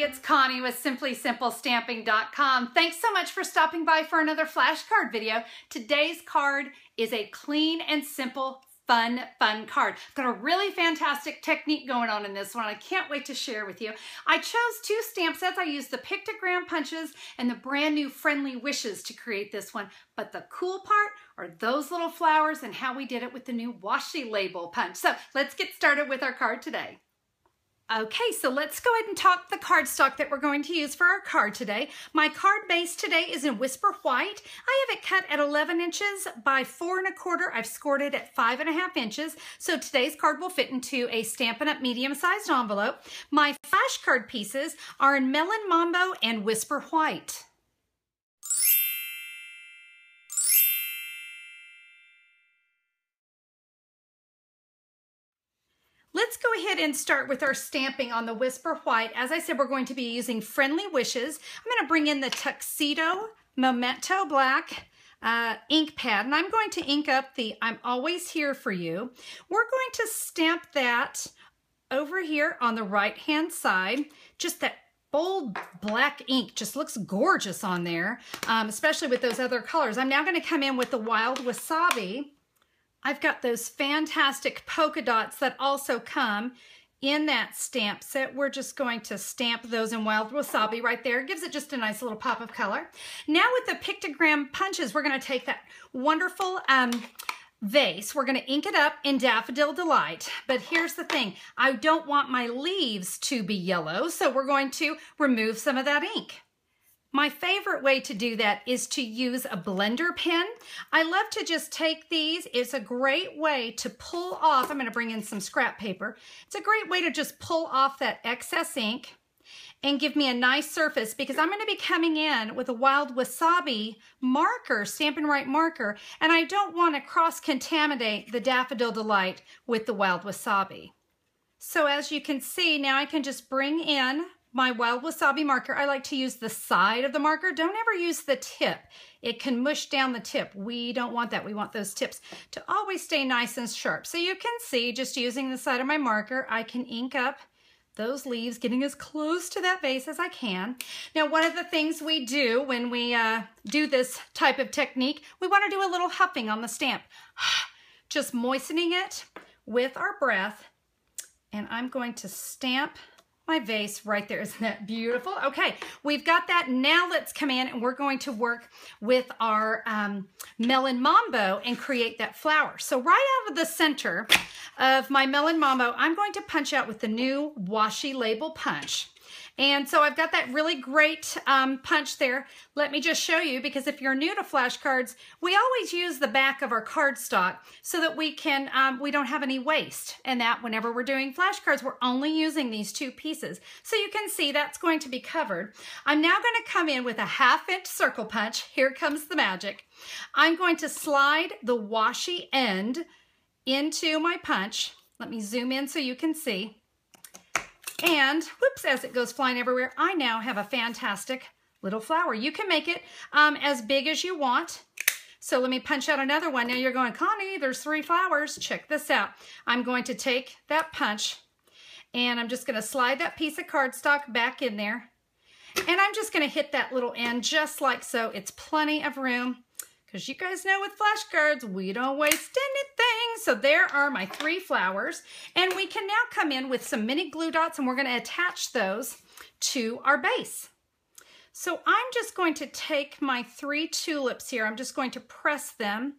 it's Connie with SimplySimpleStamping.com. Thanks so much for stopping by for another flashcard video. Today's card is a clean and simple, fun card. I've got a really fantastic technique going on in this one. I can't wait to share with you. I chose two stamp sets. I used the pictogram punches and the brand new Friendly Wishes to create this one. But the cool part are those little flowers and how we did it with the new Washi Label punch. So let's get started with our card today. Okay, so let's go ahead and talk the cardstock that we're going to use for our card today. My card base today is in Whisper White. I have it cut at 11 inches by 4 1/4. I've scored it at 5 1/2 inches. So today's card will fit into a Stampin' Up! Medium-sized envelope. My flashcard pieces are in Melon Mambo and Whisper White. Let's go ahead and start with our stamping on the Whisper White. As I said, we're going to be using Friendly Wishes. I'm going to bring in the Tuxedo Memento Black ink pad, and I'm going to ink up the I'm Always Here For You. We're going to stamp that over here on the right-hand side. Just that bold black ink just looks gorgeous on there, especially with those other colors. I'm now going to come in with the Wild Wasabi. I've got those fantastic polka dots that also come in that stamp set. We're just going to stamp those in Wild Wasabi right there. It gives it just a nice little pop of color. Now with the pictogram punches, we're going to take that wonderful vase. We're going to ink it up in Daffodil Delight. But here's the thing. I don't want my leaves to be yellow, so we're going to remove some of that ink. My favorite way to do that is to use a blender pen. I love to just take these. It's a great way to pull off. I'm going to bring in some scrap paper. It's a great way to just pull off that excess ink and give me a nice surface, because I'm going to be coming in with a Wild Wasabi marker, Stampin' Right marker, and I don't want to cross-contaminate the Daffodil Delight with the Wild Wasabi. So as you can see, now I can just bring in my Wild Wasabi marker. I like to use the side of the marker. Don't ever use the tip. It can mush down the tip. We don't want that. We want those tips to always stay nice and sharp. So you can see, just using the side of my marker, I can ink up those leaves, getting as close to that vase as I can. Now, one of the things we do when we do this type of technique, we want to do a little huffing on the stamp. Just moistening it with our breath. And I'm going to stamp my vase right there. Isn't that beautiful? Okay, we've got that. Now let's come in and we're going to work with our Melon Mambo and create that flower. So right out of the center of my Melon Mambo, I'm going to punch out with the new Washi Label punch. And so I've got that really great punch there. Let me just show you, because if you're new to flashcards, we always use the back of our cardstock so that we can, we don't have any waste. And that whenever we're doing flashcards, we're only using these two pieces. So you can see that's going to be covered. I'm now going to come in with a 1/2 inch circle punch. Here comes the magic. I'm going to slide the washi end into my punch. Let me zoom in so you can see. And whoops, as it goes flying everywhere, I now have a fantastic little flower. You can make it as big as you want. So let me punch out another one. Now you're going, Connie, there's 3 flowers. Check this out. I'm going to take that punch and I'm just going to slide that piece of cardstock back in there. And I'm just going to hit that little end just like so. It's plenty of room. Because you guys know with flashcards, we don't waste anything. So there are my 3 flowers. And we can now come in with some mini glue dots and we're going to attach those to our base. So I'm just going to take my 3 tulips here. I'm just going to press them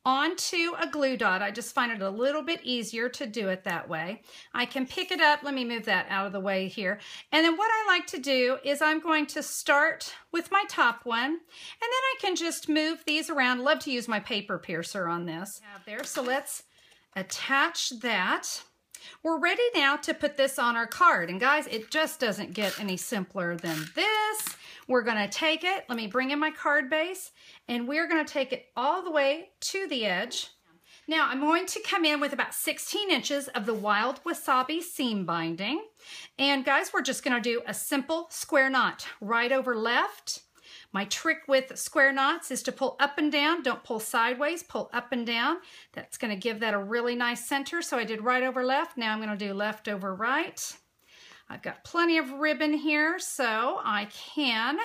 onto a glue dot. I just find it a little bit easier to do it that way. I can pick it up. Let me move that out of the way here. And then what I like to do is I'm going to start with my top one, and then I can just move these around. Love to use my paper piercer on this. There, so let's attach that. We're ready now to put this on our card. And guys, it just doesn't get any simpler than this. We're going to take it. Let me bring in my card base, and we're going to take it all the way to the edge. Now I'm going to come in with about 16 inches of the Wild Wasabi seam binding. And guys, we're just going to do a simple square knot right over left. My trick with square knots is to pull up and down. Don't pull sideways, pull up and down. That's going to give that a really nice center. So I did right over left. Now I'm going to do left over right. I've got plenty of ribbon here, so I can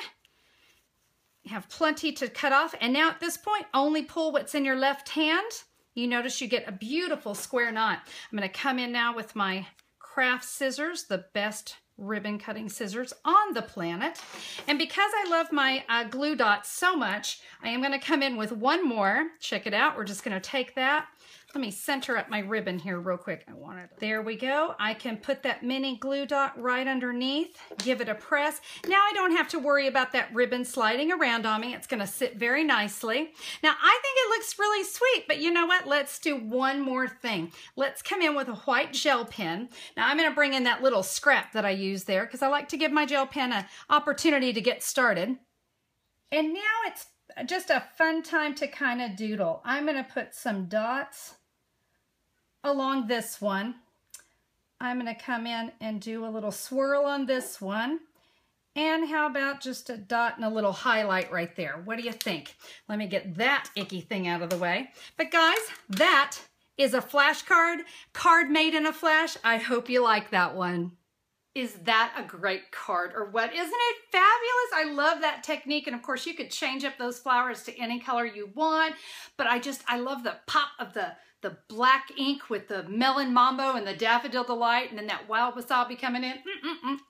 have plenty to cut off. And now at this point, only pull what's in your left hand. You notice you get a beautiful square knot. I'm going to come in now with my craft scissors, the best ribbon cutting scissors on the planet. And because I love my glue dots so much, I am going to come in with one more. Check it out. We're just going to take that. Let me center up my ribbon here real quick. I want it. There we go. I can put that mini glue dot right underneath, give it a press. Now I don't have to worry about that ribbon sliding around on me. It's going to sit very nicely. Now I think it looks really sweet, but you know what? Let's do one more thing. Let's come in with a white gel pen. Now I'm going to bring in that little scrap that I use there because I like to give my gel pen an opportunity to get started. And now it's just a fun time to kind of doodle. I'm going to put some dots along this one. I'm going to come in and do a little swirl on this one. And how about just a dot and a little highlight right there? What do you think? Let me get that icky thing out of the way. But guys, that is a flashcard, card made in a flash. I hope you like that one. Is that a great card or what? Isn't it fabulous? I love that technique. And of course you could change up those flowers to any color you want, but I love the pop of the black ink with the Melon Mambo and the Daffodil Delight and then that wild wasabi coming in.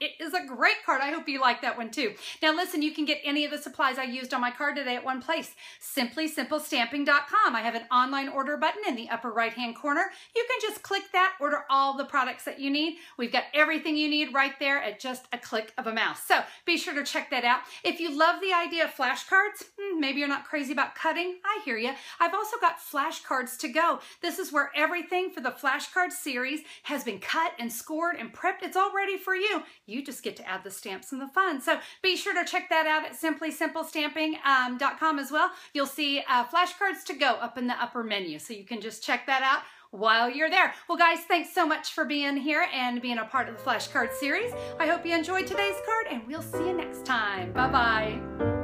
It is a great card. I hope you like that one too. Now listen, you can get any of the supplies I used on my card today at one place. SimplySimpleStamping.com. I have an online order button in the upper right hand corner. You can just click that, order all the products that you need. We've got everything you need right there at just a click of a mouse. So be sure to check that out. If you love the idea of flashcards, maybe you're not crazy about cutting. I hear you. I've also got flashcards to go. This is where everything for the flashcard series has been cut and scored and prepped. It's all ready for you. You just get to add the stamps and the fun. So be sure to check that out at SimplySimpleStamping.com as well. You'll see flashcards to go up in the upper menu. So you can just check that out while you're there. Well guys, thanks so much for being here and being a part of the flashcard series. I hope you enjoyed today's card and we'll see you next time. Bye-bye.